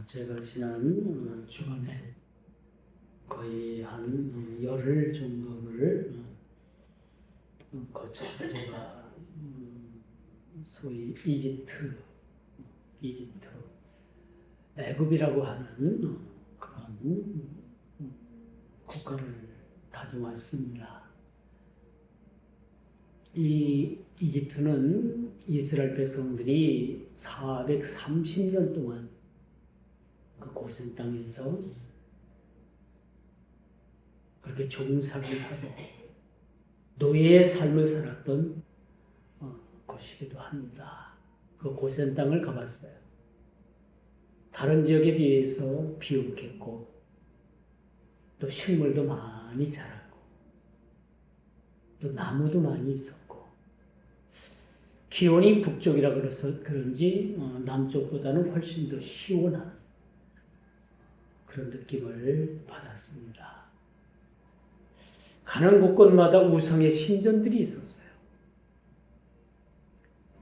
제가 지난 주간에 거의 한 열흘 정도를 거쳐서 제가 소위 이집트, 애굽이라고 하는 그런 국가를 다녀왔습니다. 이 이집트는 이스라엘 백성들이 430년 동안 그 고센 땅에서 그렇게 종살이를 하고 노예의 삶을 살았던 곳이기도 합니다. 그 고센 땅을 가봤어요. 다른 지역에 비해서 비옥했고 또 식물도 많이 자랐고 또 나무도 많이 있었고 기온이 북쪽이라 그래서 그런지 남쪽보다는 훨씬 더 시원한 그런 느낌을 받았습니다. 가는 곳곳마다 우상의 신전들이 있었어요.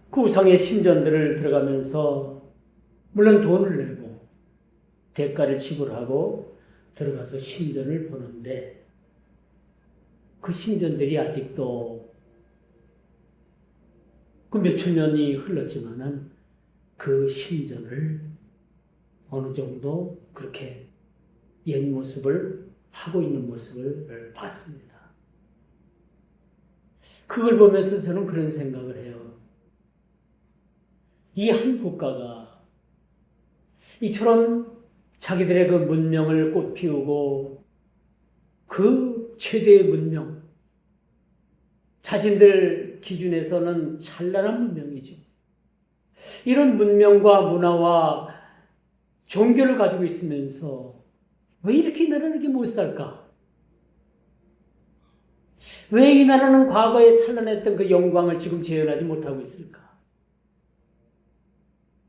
그 우상의 신전들을 들어가면서 물론 돈을 내고 대가를 지불하고 들어가서 신전을 보는데 그 신전들이 아직도 그 몇천 년이 흘렀지만은 그 신전을 어느 정도 그렇게 옛 모습을 하고 있는 모습을 봤습니다. 그걸 보면서 저는 그런 생각을 해요. 이 한 국가가 이처럼 자기들의 그 문명을 꽃피우고 그 최대의 문명, 자신들 기준에서는 찬란한 문명이죠. 이런 문명과 문화와 종교를 가지고 있으면서 왜 이렇게 이 나라는 이렇게 못 살까? 왜 이 나라는 과거에 찬란했던 그 영광을 지금 재현하지 못하고 있을까?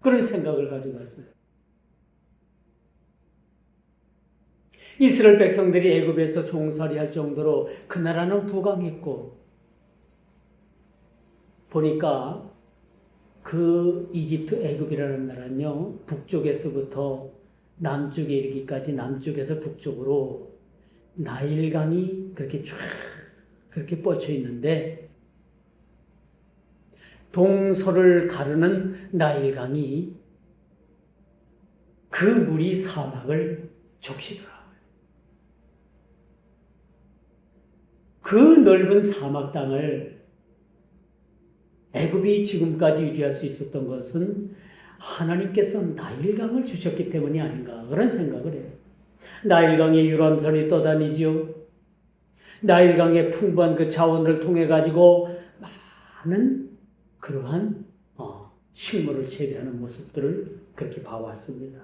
그런 생각을 가지고 왔어요. 이스라엘 백성들이 애굽에서 종살이할 정도로 그 나라는 부강했고 보니까 그 이집트 애굽이라는 나라는요. 북쪽에서부터 남쪽에 이르기까지 남쪽에서 북쪽으로 나일강이 그렇게 쫙 그렇게 뻗쳐 있는데 동서를 가르는 나일강이 그 물이 사막을 적시더라고요. 그 넓은 사막 땅을 애굽이 지금까지 유지할 수 있었던 것은 하나님께서 나일강을 주셨기 때문이 아닌가 그런 생각을 해요. 나일강의 유람선이 떠다니지요. 나일강의 풍부한 그 자원을 통해 가지고 많은 그러한 식물을 재배하는 모습들을 그렇게 봐왔습니다.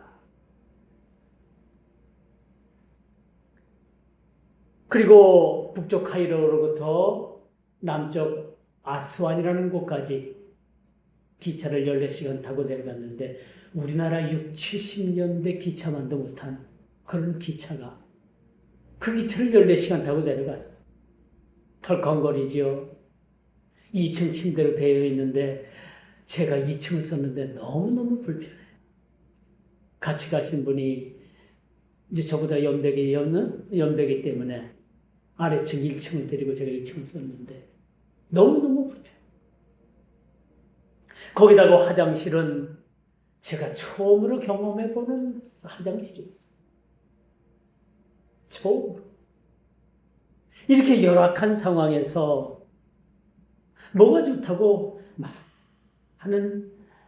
그리고 북쪽 카이로로부터 남쪽 아스완이라는 곳까지 기차를 14시간 타고 내려갔는데 우리나라 60, 70년대 기차만도 못한 그런 기차가 그 기차를 14시간 타고 내려갔어요. 털컹거리죠. 2층 침대로 되어 있는데 제가 2층을 썼는데 너무너무 불편해요. 같이 가신 분이 이제 저보다 연배기 때문에 아래층 1층을 드리고 제가 2층을 썼는데 너무너무 불편해요. 거기다가 화장실은 제가 처음으로 경험해보는 화장실이었어요. 처음으로. 이렇게 열악한 상황에서 뭐가 좋다고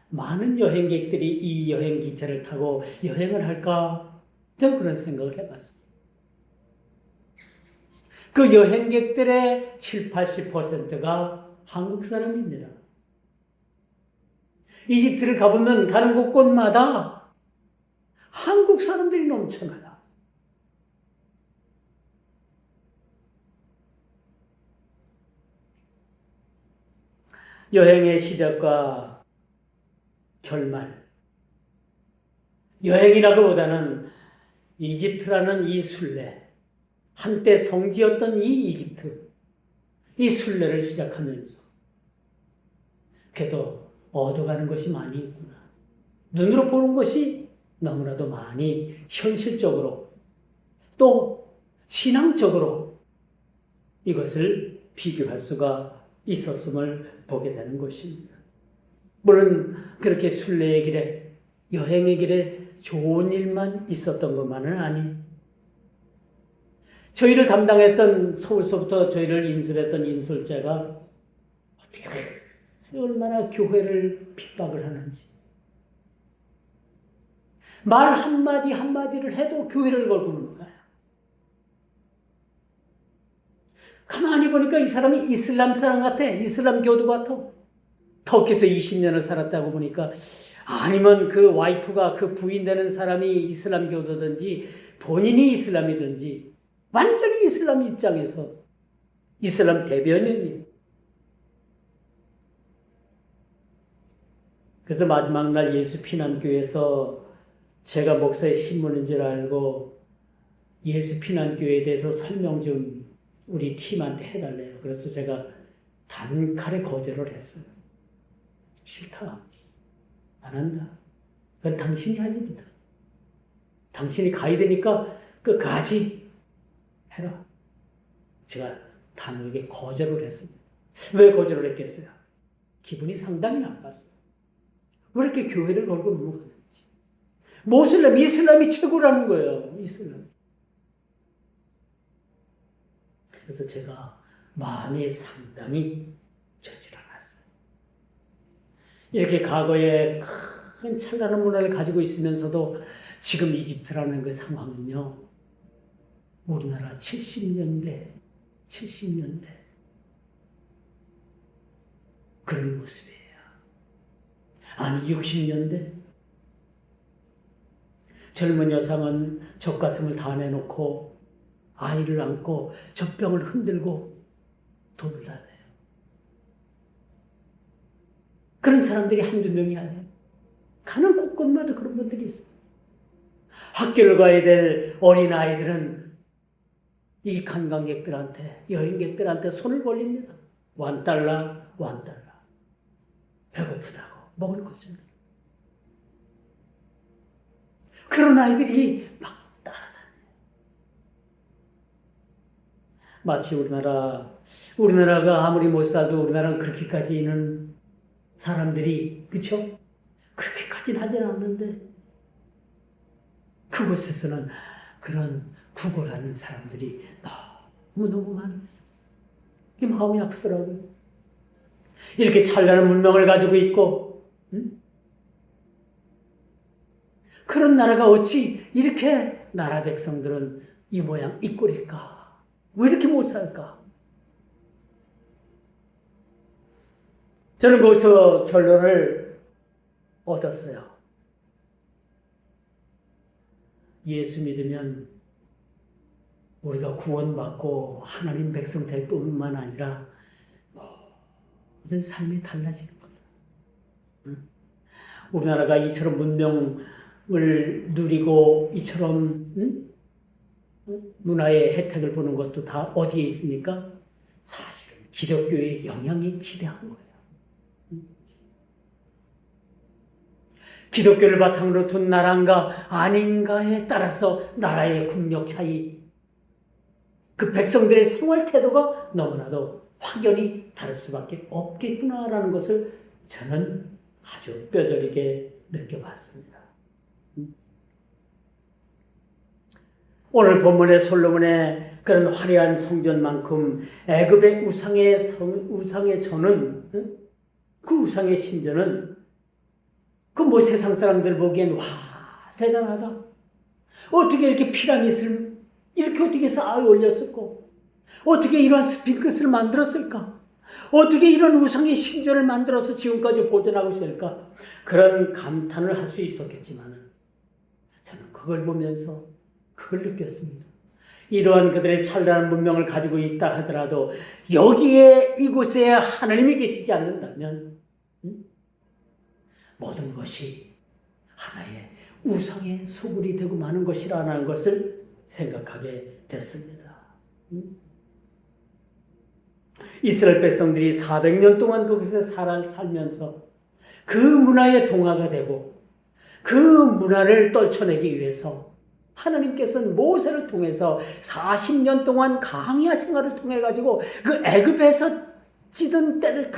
많은 여행객들이 이 여행 기차를 타고 여행을 할까? 전 그런 생각을 해봤어요. 그 여행객들의 7, 80%가 한국 사람입니다. 이집트를 가보면 가는 곳곳마다 한국 사람들이 넘쳐나요. 여행의 시작과 결말. 여행이라기보다는 이집트라는 이 순례, 한때 성지였던 이 이집트, 이 순례를 시작하면서 그래도 얻어가는 것이 많이 있구나. 눈으로 보는 것이 너무나도 많이 현실적으로 또 신앙적으로 이것을 비교할 수가 있었음을 보게 되는 것입니다. 물론 그렇게 순례의 길에 여행의 길에 좋은 일만 있었던 것만은 아니. 저희를 담당했던 서울서부터 저희를 인솔했던 인솔자가 어떻게 얼마나 교회를 핍박을 하는지. 말 한마디 한마디를 해도 교회를 걸고 오는 거야. 가만히 보니까 이 사람이 이슬람 사람 같아. 이슬람 교도 같아. 터키에서 20년을 살았다고 보니까 아니면 그 와이프가 그 부인 되는 사람이 이슬람 교도든지 본인이 이슬람이든지 완전히 이슬람 입장에서 이슬람 대변인이에요. 그래서 마지막 날 예수 피난교회에서 제가 목사의 신문인 줄 알고 예수 피난교회에 대해서 설명 좀 우리 팀한테 해달래요. 그래서 제가 단칼에 거절을 했어요. 싫다. 안 한다. 그건 당신이 할 일이다. 당신이 가이드니까 끝까지 해라. 제가 단호하게 거절을 했습니다. 왜 거절을 했겠어요? 기분이 상당히 나빴어요. 왜 이렇게 교회를 걸고 넘어가는지. 모슬렘, 이슬람이 최고라는 거예요. 이슬람. 그래서 제가 마음이 상당히 좋지 않았어요. 이렇게 과거에 큰 찬란한 문화를 가지고 있으면서도 지금 이집트라는 그 상황은요. 우리나라 70년대 그런 모습이에요. 아니 60년대 젊은 여성은 젖가슴을 다 내놓고 아이를 안고 젖병을 흔들고 돈을 달래요. 그런 사람들이 한두 명이 아니에요. 가는 곳곳마다 그런 분들이 있어요. 학교를 가야 될 어린아이들은 이 관광객들한테 여행객들한테 손을 벌립니다. $1, $1. 배고프다고 먹을 것 좀. 그런 아이들이 막 따라다녀요. 마치 우리나라가 아무리 못 살도 우리나라는 그렇게까지는 사람들이 그렇죠? 그렇게까지는 하진 않는데 그곳에서는 그런 구걸하는 사람들이 너무너무 많이 있었어요. 이게 마음이 아프더라고요. 이렇게 찬란한 문명을 가지고 있고 그런 나라가 어찌 이렇게 나라 백성들은 이 모양 이 꼴일까? 왜 이렇게 못 살까? 저는 거기서 결론을 얻었어요. 예수 믿으면 우리가 구원받고 하나님 백성 될 뿐만 아니라 모든 삶이 달라지는 거다. 우리나라가 이처럼 문명을 누리고 이처럼 문화의 혜택을 보는 것도 다 어디에 있습니까? 사실은 기독교의 영향이 지대한 거예요. 기독교를 바탕으로 둔 나라인가 아닌가에 따라서 나라의 국력 차이, 그 백성들의 생활 태도가 너무나도 확연히 다를 수밖에 없겠구나라는 것을 저는 아주 뼈저리게 느껴봤습니다. 오늘 본문의 솔로몬의 그런 화려한 성전만큼 애굽의 우상의 전은 그 우상의 신전은 그 뭐 세상 사람들 보기엔 와 대단하다. 어떻게 이렇게 피라밋을 이렇게 어떻게 쌓아 올렸을까? 어떻게 이런 스핑크스를 만들었을까? 어떻게 이런 우상의 신전을 만들어서 지금까지 보존하고 있을까? 그런 감탄을 할 수 있었겠지만 저는 그걸 보면서 그걸 느꼈습니다. 이러한 그들의 찬란한 문명을 가지고 있다 하더라도 여기에 이곳에 하나님이 계시지 않는다면 모든 것이 하나의 우상의 소굴이 되고 마는 것이라는 것을 생각하게 됐습니다. 이스라엘 백성들이 400년 동안 거기서 살면서 그 문화의 동화가 되고 그 문화를 떨쳐내기 위해서 하나님께서는 모세를 통해서 40년 동안 광야 생활을 통해 가지고 그 애굽에서 찌든 때를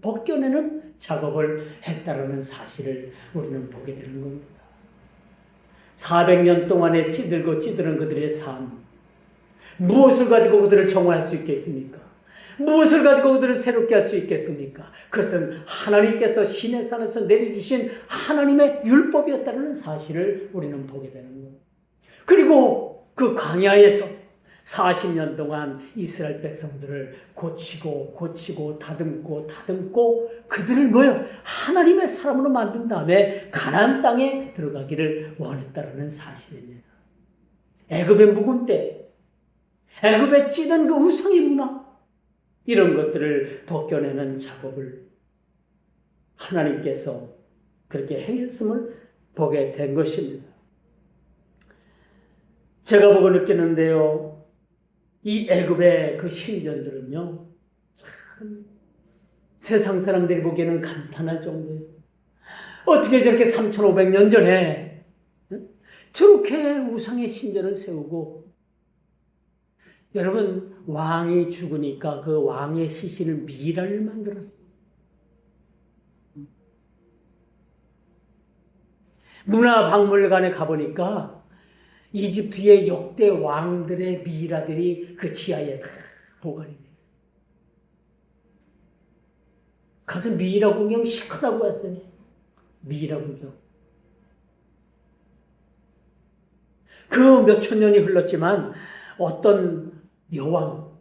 벗겨내는 작업을 했다라는 사실을 우리는 보게 되는 겁니다. 400년 동안에 찌들고 찌드는 그들의 삶, 무엇을 가지고 그들을 정화할 수 있겠습니까? 무엇을 가지고 그들을 새롭게 할 수 있겠습니까? 그것은 하나님께서 신의 산에서 내려주신 하나님의 율법이었다는 사실을 우리는 보게 되는 겁니다. 그리고 그 광야에서 40년 동안 이스라엘 백성들을 고치고 다듬고 그들을 하나님의 사람으로 만든 다음에 가나안 땅에 들어가기를 원했다는 사실입니다. 애굽의 묵은때, 애굽에 찌든 그 우상의 문화, 이런 것들을 벗겨내는 작업을 하나님께서 그렇게 행했음을 보게 된 것입니다. 제가 보고 느끼는데요, 이 애굽의 그 신전들은요, 참 세상 사람들이 보기에는 감탄할 정도예요. 어떻게 저렇게 3,500년 전에 저렇게 우상의 신전을 세우고, 여러분, 왕이 죽으니까 그 왕의 시신을 미라를 만들었어요. 문화박물관에 가보니까 이집트의 역대 왕들의 미라들이 그 지하에 다 보관이 되어 있어요. 가서 미라 구경 시커라고 했어요. 미라 구경. 그 몇천 년이 흘렀지만 어떤 여왕,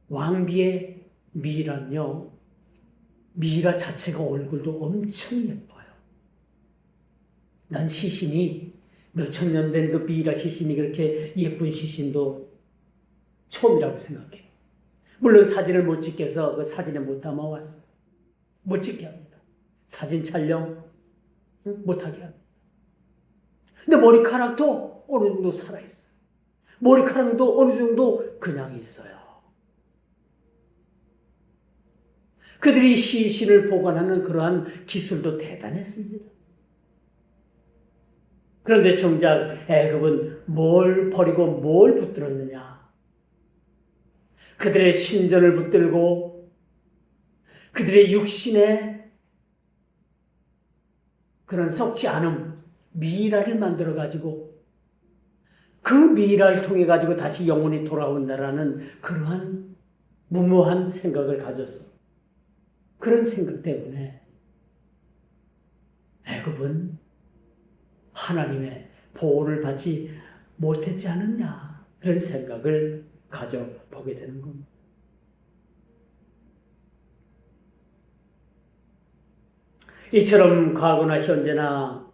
왕비의 미라는요, 미라 자체가 얼굴도 엄청 예뻐요. 난 시신이 몇천 년 된 그 미라 시신이 그렇게 예쁜 시신도 처음이라고 생각해요. 물론 사진을 못 찍게서 그 사진에 못 담아왔어요. 못 찍게 합니다. 사진 촬영 못하게 합니다. 근데 머리카락도 어느 정도 살아있어요. 머리카락도 어느 정도 그냥 있어요. 그들이 시신을 보관하는 그러한 기술도 대단했습니다. 그런데 정작 애굽은 뭘 버리고 뭘 붙들었느냐? 그들의 신전을 붙들고 그들의 육신에 그런 썩지 않음, 미라를 만들어 가지고 그 미라를 통해 가지고 다시 영혼이 돌아온다라는 그러한 무모한 생각을 가졌어. 그런 생각 때문에 애굽은 하나님의 보호를 받지 못했지 않느냐, 그런 생각을 가져보게 되는 겁니다. 이처럼 과거나 현재나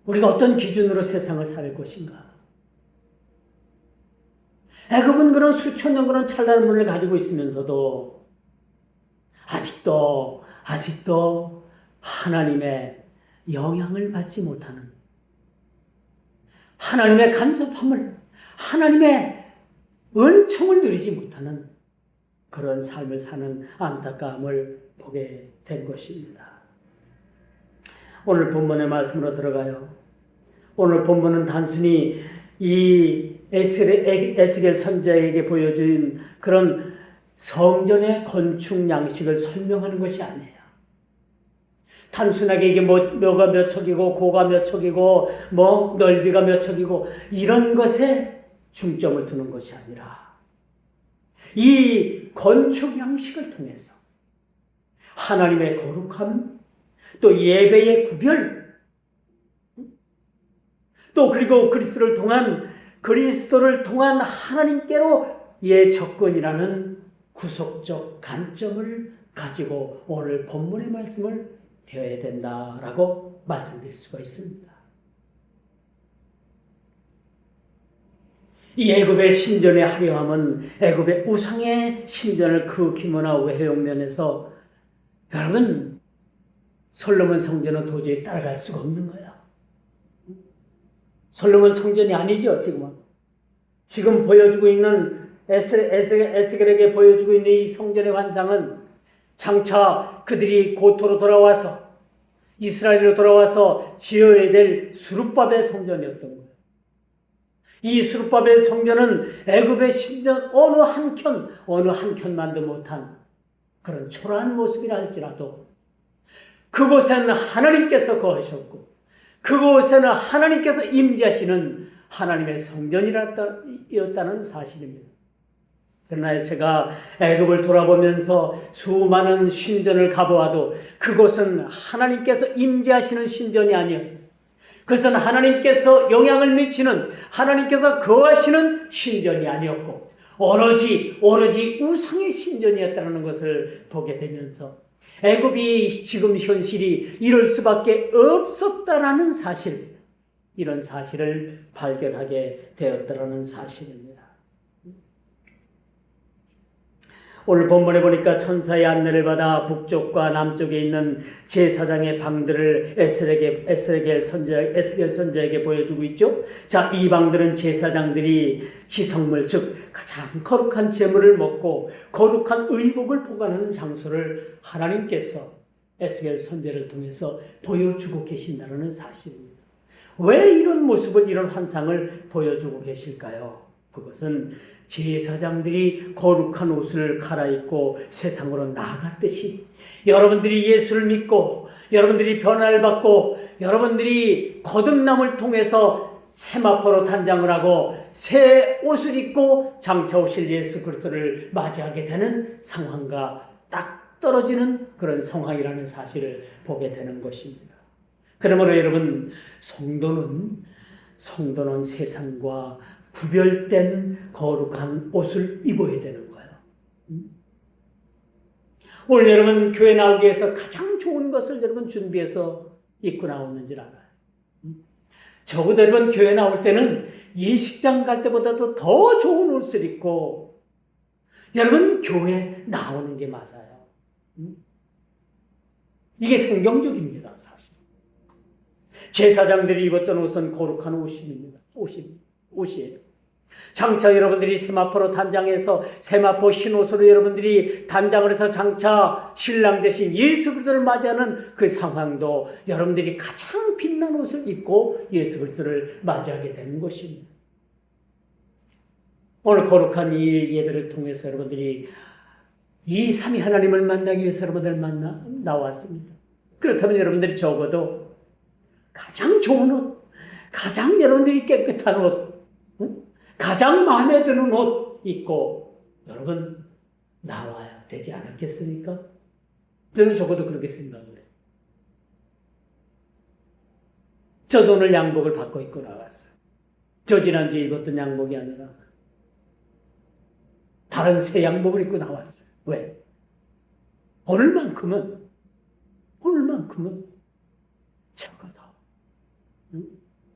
우리가 어떤 기준으로 세상을 살 것인가? 애굽은 그런 수천 년 그런 찬란한 문을 가지고 있으면서도 아직도 하나님의 영향을 받지 못하는, 하나님의 간섭함을, 하나님의 은총을 누리지 못하는 그런 삶을 사는 안타까움을 보게 된 것입니다. 오늘 본문의 말씀으로 들어가요. 오늘 본문은 단순히 이 에스겔 선지자에게 보여준 그런 성전의 건축 양식을 설명하는 것이 아니에요. 단순하게 이게 뭐가 몇 척이고 고가 몇 척이고 뭐 넓이가 몇 척이고 이런 것에 중점을 두는 것이 아니라 이 건축 양식을 통해서 하나님의 거룩함, 또 예배의 구별, 또 그리고 그리스도를 통한 하나님께로 접근이라는 구속적 관점을 가지고 오늘 본문의 말씀을 되어야 된다라고 말씀드릴 수가 있습니다. 이 애굽의 신전의 화려함은 애굽의 우상의 신전을 그 규모나 외형 면에서, 여러분, 솔로몬 성전은 도저히 따라갈 수가 없는 거야. 솔로몬 성전이 아니죠, 지금은. 지금 보여주고 있는 에스겔에게 보여주고 있는 이 성전의 환상은 장차 그들이 고토로 돌아와서 이스라엘로 돌아와서 지어야 될 수룹바벨 성전이었던 거예요. 이 수룹바벨 성전은 애굽의 신전 어느 한 켠만도 못한 그런 초라한 모습이라 할지라도 그곳에는 하나님께서 거하셨고 그곳에는 하나님께서 임재하시는 하나님의 성전이었다는 사실입니다. 그러나 제가 애굽을 돌아보면서 수많은 신전을 가보아도 그곳은 하나님께서 임재하시는 신전이 아니었어요. 그것은 하나님께서 영향을 미치는, 하나님께서 거하시는 신전이 아니었고 오로지 우상의 신전이었다는 것을 보게 되면서 애굽이 지금 현실이 이럴 수밖에 없었다라는 사실, 이런 사실을 발견하게 되었다라는 사실입니다. 오늘 본문에 보니까 천사의 안내를 받아 북쪽과 남쪽에 있는 제사장의 방들을 에스겔 선지자에게 보여주고 있죠. 자, 이 방들은 제사장들이 지성물, 즉 가장 거룩한 제물을 먹고 거룩한 의복을 보관하는 장소를 하나님께서 에스겔 선지자를 통해서 보여주고 계신다는 사실입니다. 왜 이런 모습을, 이런 환상을 보여주고 계실까요? 그것은 제사장들이 거룩한 옷을 갈아입고 세상으로 나아갔듯이 여러분들이 예수를 믿고 여러분들이 변화를 받고 여러분들이 거듭남을 통해서 세마포로 단장을 하고 새 옷을 입고 장차 오실 예수 그리스도를 맞이하게 되는 상황과 딱 떨어지는 그런 상황이라는 사실을 보게 되는 것입니다. 그러므로 여러분, 성도는 세상과 구별된 거룩한 옷을 입어야 되는 거예요. 오늘 여러분 교회 나오기 위해서 가장 좋은 것을 여러분 준비해서 입고 나오는 줄 알아요. 적어도 여러분 교회 나올 때는 예식장 갈 때보다도 더 좋은 옷을 입고 여러분 교회 나오는 게 맞아요. 이게 성경적입니다, 사실. 제사장들이 입었던 옷은 거룩한 옷입니다. 옷이에요. 장차 여러분들이 세마포로 단장해서 세마포 흰옷으로 여러분들이 단장을 해서 장차 신랑 대신 예수 그리스도를 맞이하는 그 상황도 여러분들이 가장 빛난 옷을 입고 예수 그리스도를 맞이하게 되는 것입니다. 오늘 거룩한 이 예배를 통해서 여러분들이 이 삼위 하나님을 만나기 위해서 여러분들 나왔습니다. 그렇다면 여러분들이 적어도 가장 좋은 옷, 가장 여러분들이 깨끗한 옷, 가장 마음에 드는 옷 입고 여러분 나와야 되지 않았겠습니까? 저는 적어도 그렇게 생각을 해요. 저도 오늘 양복을 바꿔 입고 나왔어요. 저 지난주에 입었던 양복이 아니라 다른 새 양복을 입고 나왔어요. 왜? 오늘만큼은 적어도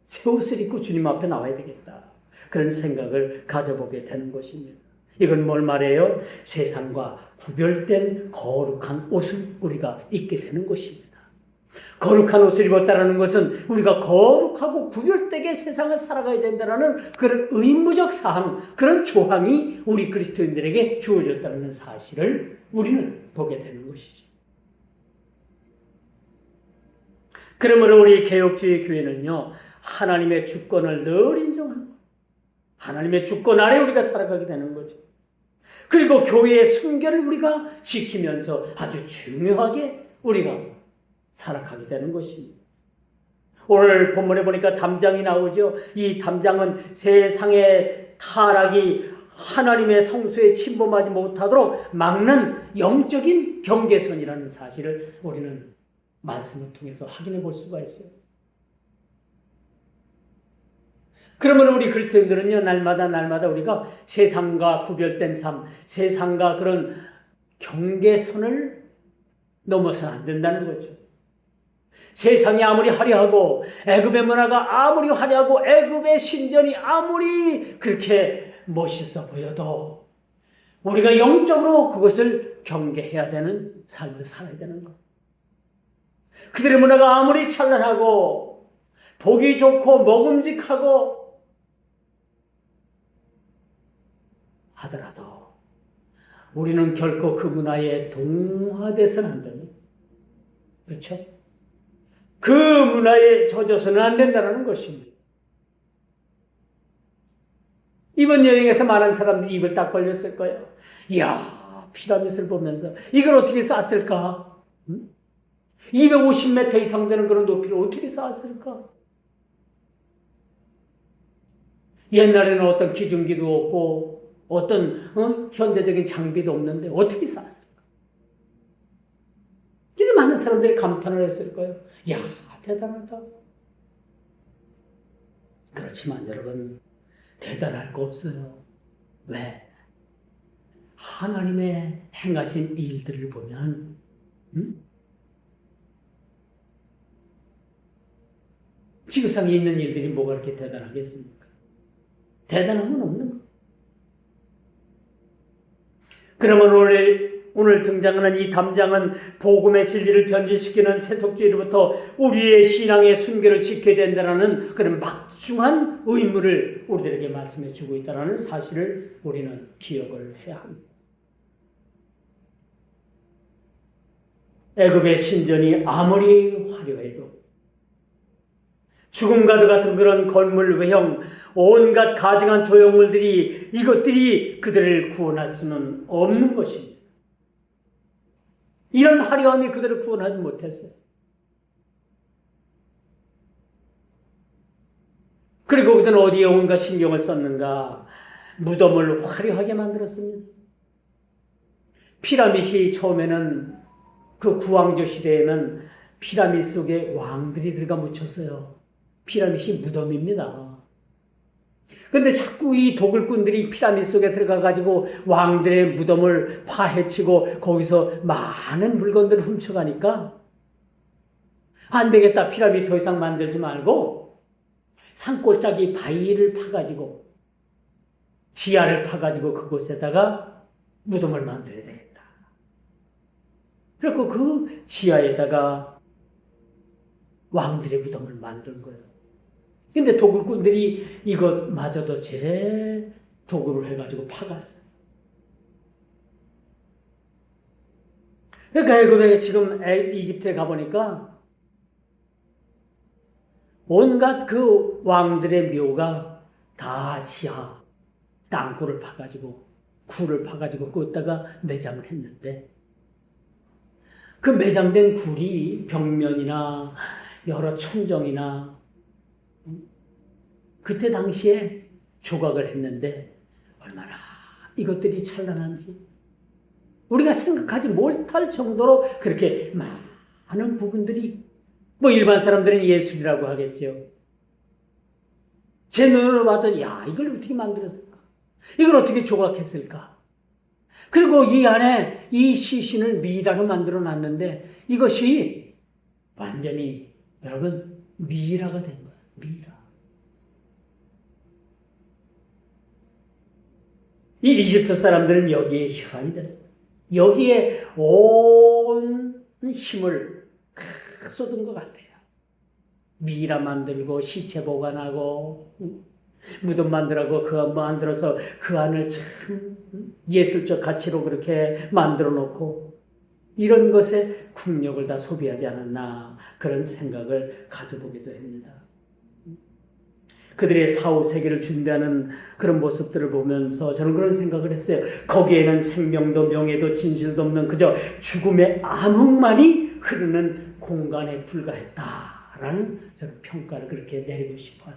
새 옷을 입고 주님 앞에 나와야 되겠다. 그런 생각을 가져보게 되는 것입니다. 이건 뭘 말해요? 세상과 구별된 거룩한 옷을 우리가 입게 되는 것입니다. 거룩한 옷을 입었다는 것은 우리가 거룩하고 구별되게 세상을 살아가야 된다는 그런 의무적 사항, 그런 조항이 우리 그리스도인들에게 주어졌다는 사실을 우리는 보게 되는 것이죠. 그러므로 우리 개혁주의 교회는요, 하나님의 주권을 늘 인정합니다. 하나님의 주권 아래 우리가 살아가게 되는 거죠. 그리고 교회의 순결을 우리가 지키면서 아주 중요하게 우리가 살아가게 되는 것입니다. 오늘 본문에 보니까 담장이 나오죠. 이 담장은 세상의 타락이 하나님의 성소에 침범하지 못하도록 막는 영적인 경계선이라는 사실을 우리는 말씀을 통해서 확인해 볼 수가 있어요. 그러면 우리 그리스도인들은요, 날마다 우리가 세상과 구별된 삶, 세상과 그런 경계선을 넘어서는 안 된다는 거죠. 세상이 아무리 화려하고 애굽의 문화가 아무리 화려하고 애굽의 신전이 아무리 그렇게 멋있어 보여도 우리가 영적으로 그것을 경계해야 되는 삶을 살아야 되는 것. 그들의 문화가 아무리 찬란하고 보기 좋고 먹음직하고 하더라도 우리는 결코 그 문화에 동화돼서는 안 됩니다. 그렇죠? 그 문화에 젖어서는 안 된다는 것입니다. 이번 여행에서 많은 사람들이 입을 딱 벌렸을 거예요. 이야, 피라미드를 보면서 이걸 어떻게 쌓았을까? 250m 이상 되는 그런 높이를 어떻게 쌓았을까? 옛날에는 어떤 기중기도 없고 어떤 현대적인 장비도 없는데 어떻게 쌓았을까? 근데 많은 사람들이 감탄을 했을 거예요. 야, 대단하다. 그렇지만 여러분, 대단할 거 없어요. 왜? 하나님의 행하신 일들을 보면 지구상에 있는 일들이 뭐가 그렇게 대단하겠습니까? 대단한 건 없는 거. 그러면 오늘 등장하는 이 담장은 복음의 진리를 변질시키는 세속주의로부터 우리의 신앙의 순결을 지켜야 된다는 그런 막중한 의무를 우리들에게 말씀해 주고 있다는 사실을 우리는 기억을 해야 합니다. 애굽의 신전이 아무리 화려해도 죽음과도 같은 그런 건물 외형, 온갖 가증한 조형물들이 이것들이 그들을 구원할 수는 없는 것입니다. 이런 화려함이 그들을 구원하지 못했어요. 그리고 그들은 어디에 온갖 신경을 썼는가? 무덤을 화려하게 만들었습니다. 피라밋이 처음에는 그 구왕조 시대에는 피라밋 속에 왕들이 들어가 묻혔어요. 피라밋이 무덤입니다. 그런데 자꾸 이 도굴꾼들이 피라밋 속에 들어가가지고 왕들의 무덤을 파헤치고 거기서 많은 물건들을 훔쳐가니까 안 되겠다. 피라밋 더 이상 만들지 말고 산골짜기 바위를 파가지고 지하를 파가지고 그곳에다가 무덤을 만들어야 되겠다. 그리고 그 지하에다가 왕들의 무덤을 만든 거예요. 근데 도굴꾼들이 이것마저도 제 도구를 해가지고 파갔어요. 그러니까 애굽에 지금 이집트에 가보니까 온갖 그 왕들의 묘가 다 지하 땅굴을 파가지고 굴을 파가지고 거기다가 매장을 했는데 그 매장된 굴이 벽면이나 여러 천정이나 그때 당시에 조각을 했는데 얼마나 이것들이 찬란한지 우리가 생각하지 못할 정도로 그렇게 많은 부분들이 뭐 일반 사람들은 예술이라고 하겠죠. 제 눈으로 봐도 야 이걸 어떻게 만들었을까? 이걸 어떻게 조각했을까? 그리고 이 안에 이 시신을 미라로 만들어 놨는데 이것이 완전히 여러분 미라가 된 거예요. 미라. 이 이집트 사람들은 여기에 혈안이 됐어요. 여기에 온 힘을 쏟은 것 같아요. 미라 만들고 시체 보관하고 무덤 만들고 그 만들어서 그 안을 참 예술적 가치로 그렇게 만들어 놓고 이런 것에 국력을 다 소비하지 않았나 그런 생각을 가져보기도 합니다. 그들의 사후세계를 준비하는 그런 모습들을 보면서 저는 그런 생각을 했어요. 거기에는 생명도 명예도 진실도 없는 그저 죽음의 암흑만이 흐르는 공간에 불과했다라는 저는 평가를 그렇게 내리고 싶어요.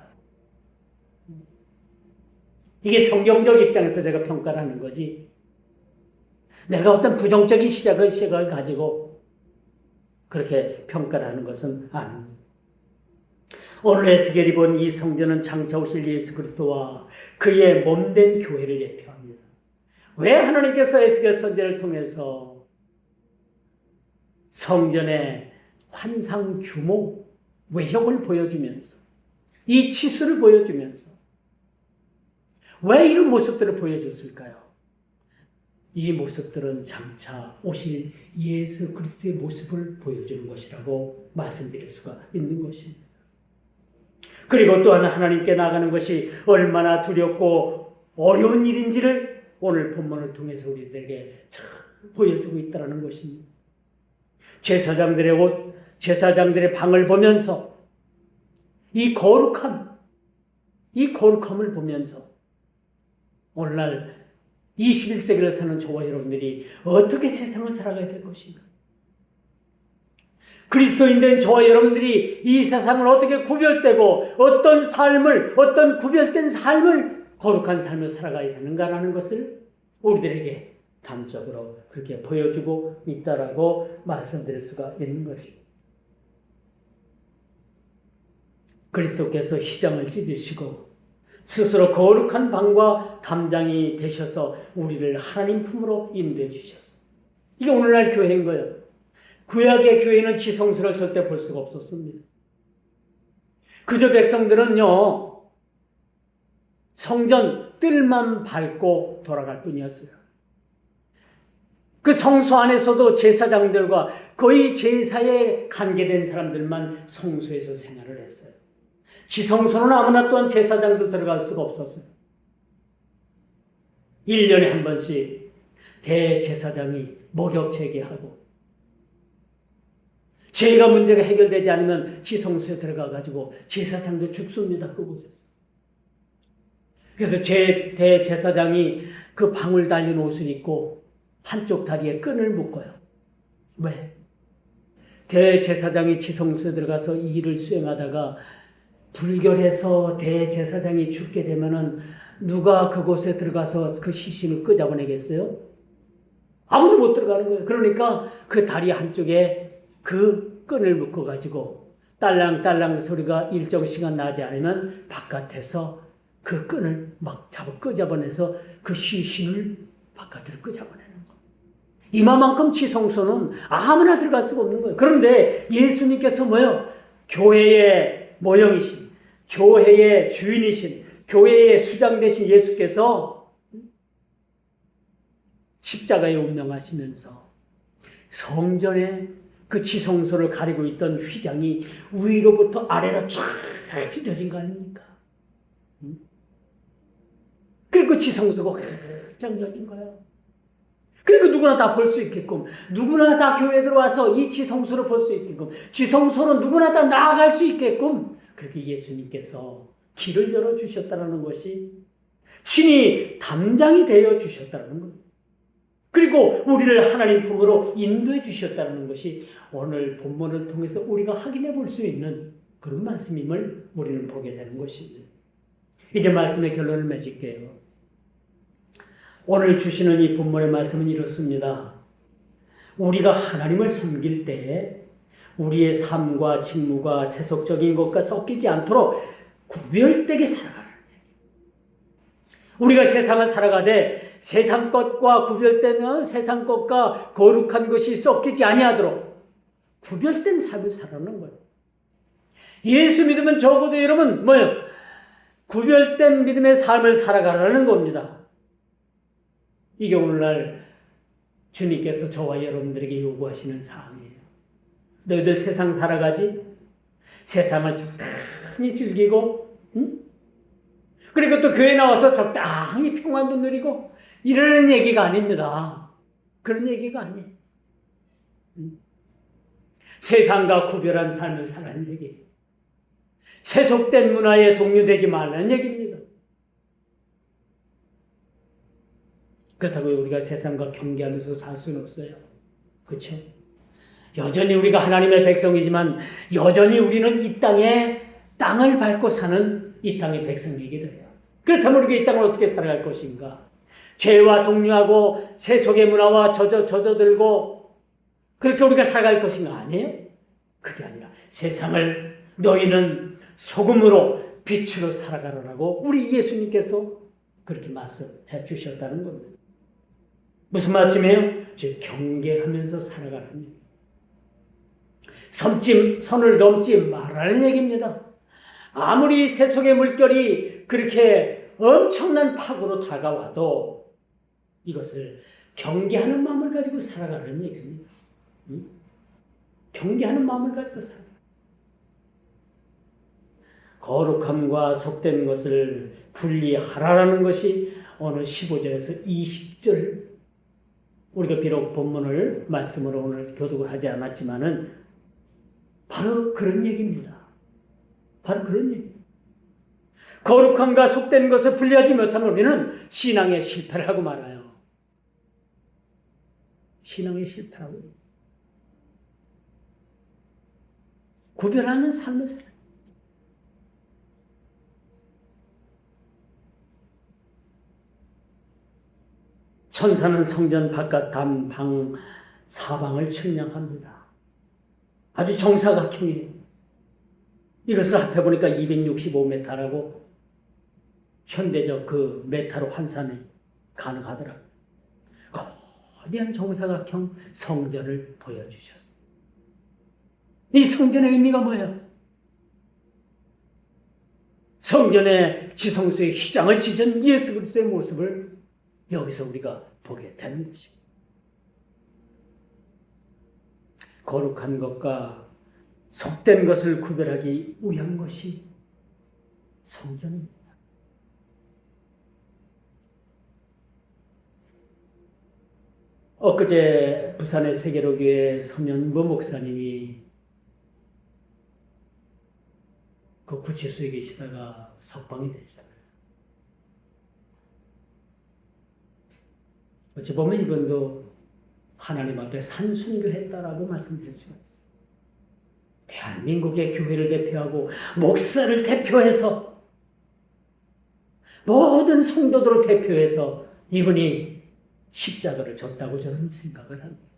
이게 성경적 입장에서 제가 평가를 하는 거지 내가 어떤 부정적인 시각을 가지고 그렇게 평가를 하는 것은 아닙니다. 오늘 에스겔이 본 이 성전은 장차 오실 예수 그리스도와 그의 몸된 교회를 예표합니다. 왜 하나님께서 에스겔 선지자를 통해서 성전의 환상 규모, 외형을 보여주면서 이 치수를 보여주면서 왜 이런 모습들을 보여줬을까요? 이 모습들은 장차 오실 예수 그리스도의 모습을 보여주는 것이라고 말씀드릴 수가 있는 것입니다. 그리고 또한 하나님께 나가는 것이 얼마나 두렵고 어려운 일인지를 오늘 본문을 통해서 우리들에게 참 보여주고 있다는 것입니다. 제사장들의 옷, 제사장들의 방을 보면서 이 거룩함을 보면서 오늘날 21세기를 사는 저와 여러분들이 어떻게 세상을 살아가야 될 것인가? 그리스도인된 저와 여러분들이 이 세상을 어떻게 구별되고 어떤 구별된 삶을, 거룩한 삶을 살아가야 되는가라는 것을 우리들에게 단적으로 그렇게 보여주고 있다라고 말씀드릴 수가 있는 것입니다. 그리스도께서 휘장을 찢으시고 스스로 거룩한 방과 담장이 되셔서 우리를 하나님 품으로 인도해 주셔서, 이게 오늘날 교회인 거예요. 구약의 교회는 지성소를 절대 볼 수가 없었습니다. 그저 백성들은요, 성전 뜰만 밟고 돌아갈 뿐이었어요. 그 성소 안에서도 제사장들과 거의 제사에 관계된 사람들만 성소에서 생활을 했어요. 지성소는 아무나 또한 제사장도 들어갈 수가 없었어요. 1년에 한 번씩 대제사장이 목욕 제기하고, 죄가 문제가 해결되지 않으면 지성소에 들어가가지고 제사장도 죽습니다. 그곳에서. 그래서 대제사장이 그 방울 달린 옷을 입고 한쪽 다리에 끈을 묶어요. 왜? 대제사장이 지성소에 들어가서 이 일을 수행하다가 불결해서 대제사장이 죽게 되면은 누가 그곳에 들어가서 그 시신을 끄잡아내겠어요? 아무도 못 들어가는 거예요. 그러니까 그 다리 한쪽에 그 끈을 묶어가지고 딸랑딸랑 소리가 일정 시간 나지 않으면 바깥에서 그 끈을 막 끄잡아내서 그 시신을 바깥으로 끄잡아내는 거예요. 이마만큼 지성소는 아무나 들어갈 수가 없는 거예요. 그런데 예수님께서 뭐예요? 교회의 모형이신, 교회의 주인이신, 교회의 수장 되신 예수께서 십자가에 운명하시면서 성전에 그 지성소를 가리고 있던 휘장이 위로부터 아래로 쫙 찢어진 거 아닙니까? 그리고 지성소가 활짝 열린 거예요. 그리고 누구나 다 볼 수 있게끔, 누구나 다 교회에 들어와서 이 지성소를 볼 수 있게끔, 지성소로 누구나 다 나아갈 수 있게끔 그렇게 예수님께서 길을 열어주셨다는 것이, 친히 담장이 되어 주셨다는 것, 그리고 우리를 하나님 품으로 인도해 주셨다는 것이 오늘 본문을 통해서 우리가 확인해 볼 수 있는 그런 말씀임을 우리는 보게 되는 것입니다. 이제 말씀의 결론을 맺을게요. 오늘 주시는 이 본문의 말씀은 이렇습니다. 우리가 하나님을 섬길 때 우리의 삶과 직무가 세속적인 것과 섞이지 않도록 구별되게 살아가라는 얘기예요. 우리가 세상을 살아가되 세상 것과 구별된 세상 것과 거룩한 것이 섞이지 아니하도록 구별된 삶을 살아가는 거예요. 예수 믿으면 적어도 여러분 뭐예요? 구별된 믿음의 삶을 살아가라는 겁니다. 이게 오늘날 주님께서 저와 여러분들에게 요구하시는 사항이에요. 너희들 세상 살아가지? 세상을 적당히 즐기고, 응? 그리고 또 교회 나와서 적당히 평안도 누리고 이러는 얘기가 아닙니다. 그런 얘기가 아니에요. 세상과 구별한 삶을 살라는 얘기예요. 세속된 문화에 동요되지 말라는 얘기입니다. 그렇다고 우리가 세상과 경계하면서 살 수는 없어요. 그렇죠? 여전히 우리가 하나님의 백성이지만 여전히 우리는 이 땅을 밟고 사는 이 땅의 백성이기도 해요. 그렇다면 우리가 이 땅을 어떻게 살아갈 것인가? 죄와 동요하고 세속의 문화와 젖어들고 그렇게 우리가 살아갈 것인가? 아니에요. 그게 아니라 세상을 너희는 소금으로 빛으로 살아가라고 우리 예수님께서 그렇게 말씀해 주셨다는 겁니다. 무슨 말씀이에요? 즉 경계하면서 살아가라는 선을 넘지 말라는 얘기입니다. 아무리 세속의 물결이 그렇게 엄청난 파고로 다가와도 이것을 경계하는 마음을 가지고 살아가라는 얘기입니다. 경계하는 마음을 가지고 살아가. 거룩함과 속된 것을 분리하라는 것이 오늘 15절에서 20절, 우리가 비록 본문을 말씀으로 오늘 교독을 하지 않았지만은 바로 그런 얘기입니다. 바로 그런 얘기. 거룩함과 속된 것을 분리하지 못하면 우리는 신앙의 실패를 하고 말아요. 신앙의 실패라고. 구별하는 삶을 살아요. 천사는 성전 바깥 단방 사방을 측량합니다. 아주 정사각형이에요. 이것을 합해 보니까 265m라고 현대적 그 메타로 환산이 가능하더라고요. 거대한 정사각형 성전을 보여주셨어요. 이 성전의 의미가 뭐예요? 성전의 지성소의 휘장을 지진 예수 그리스도의 모습을 여기서 우리가 보게 되는 것입니다. 거룩한 것과 속된 것을 구별하기 위한 것이 성전입니다. 엊그제 부산의 세계로교회 손연부 목사님이 그 구치소에 계시다가 석방이 됐잖아요. 어찌 보면 이분도 하나님 앞에 산순교했다라고 말씀드릴 수가 있어요. 대한민국의 교회를 대표하고 목사를 대표해서 모든 성도들을 대표해서 이분이 십자가를 졌다고 저는 생각을 합니다.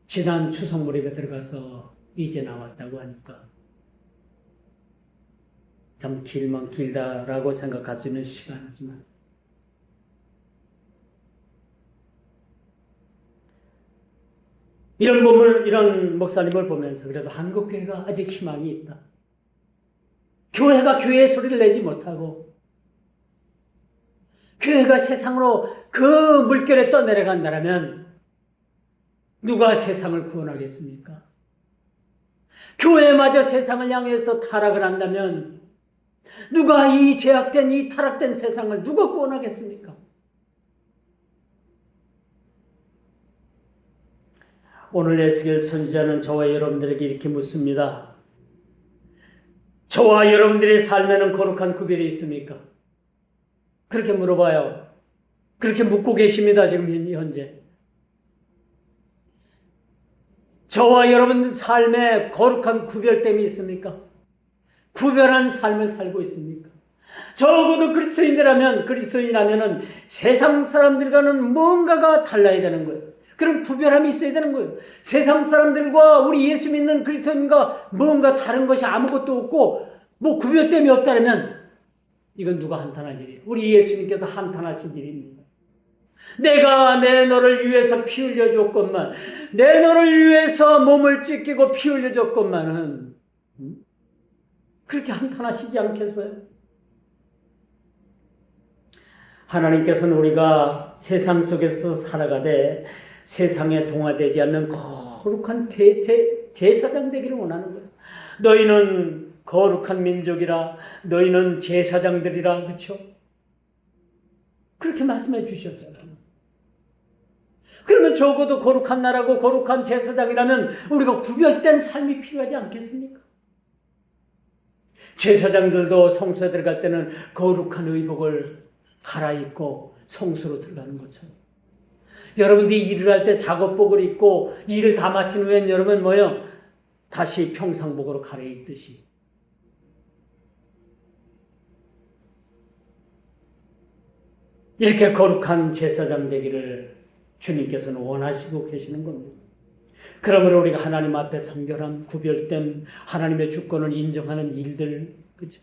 지난 추석 무렵에 들어가서 이제 나왔다고 하니까 참 길면 길다라고 생각할 수 있는 시간이지만 이런 목사님을 보면서 그래도 한국교회가 아직 희망이 있다. 교회가 교회의 소리를 내지 못하고 교회가 세상으로 그 물결에 떠내려간다면 누가 세상을 구원하겠습니까? 교회마저 세상을 향해서 타락을 한다면 누가 이 죄악된 이 타락된 세상을 누가 구원하겠습니까? 오늘 에스겔 선지자는 저와 여러분들에게 이렇게 묻습니다. 저와 여러분들의 삶에는 거룩한 구별이 있습니까? 그렇게 물어봐요. 그렇게 묻고 계십니다. 지금 현재. 저와 여러분 삶에 거룩한 구별됨이 있습니까? 구별한 삶을 살고 있습니까? 적어도 그리스도인이라면 세상 사람들과는 뭔가가 달라야 되는 거예요. 그럼 구별함이 있어야 되는 거예요. 세상 사람들과 우리 예수 믿는 그리스도인과 뭔가 다른 것이 아무것도 없고 뭐 구별됨이 없다면 이건 누가 한탄할 일이에요? 우리 예수님께서 한탄하신 일입니다. 내가 내 너를 위해서 피 흘려줬건만 내 너를 위해서 몸을 찢기고 피 흘려줬건만은 그렇게 한탄하시지 않겠어요? 하나님께서는 우리가 세상 속에서 살아가되 세상에 동화되지 않는 거룩한 제사장 되기를 원하는 거예요. 너희는 거룩한 민족이라 너희는 제사장들이라 그렇죠? 그렇게 말씀해 주셨잖아요. 그러면 적어도 거룩한 나라고 거룩한 제사장이라면 우리가 구별된 삶이 필요하지 않겠습니까? 제사장들도 성소에 들어갈 때는 거룩한 의복을 갈아입고 성소로 들어가는 것처럼 여러분들이 일을 할 때 작업복을 입고 일을 다 마친 후엔 여러분 뭐요? 다시 평상복으로 갈아입듯이 이렇게 거룩한 제사장 되기를 주님께서는 원하시고 계시는 겁니다. 그러므로 우리가 하나님 앞에 성결한 구별된 하나님의 주권을 인정하는 일들, 그죠?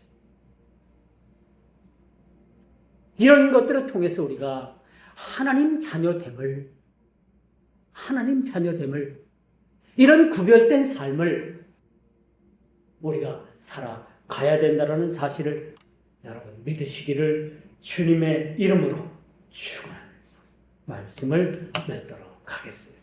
이런 것들을 통해서 우리가 하나님 자녀됨을 이런 구별된 삶을 우리가 살아가야 된다는 사실을 여러분 믿으시기를 주님의 이름으로 축원하면서 말씀을 맺도록 하겠습니다.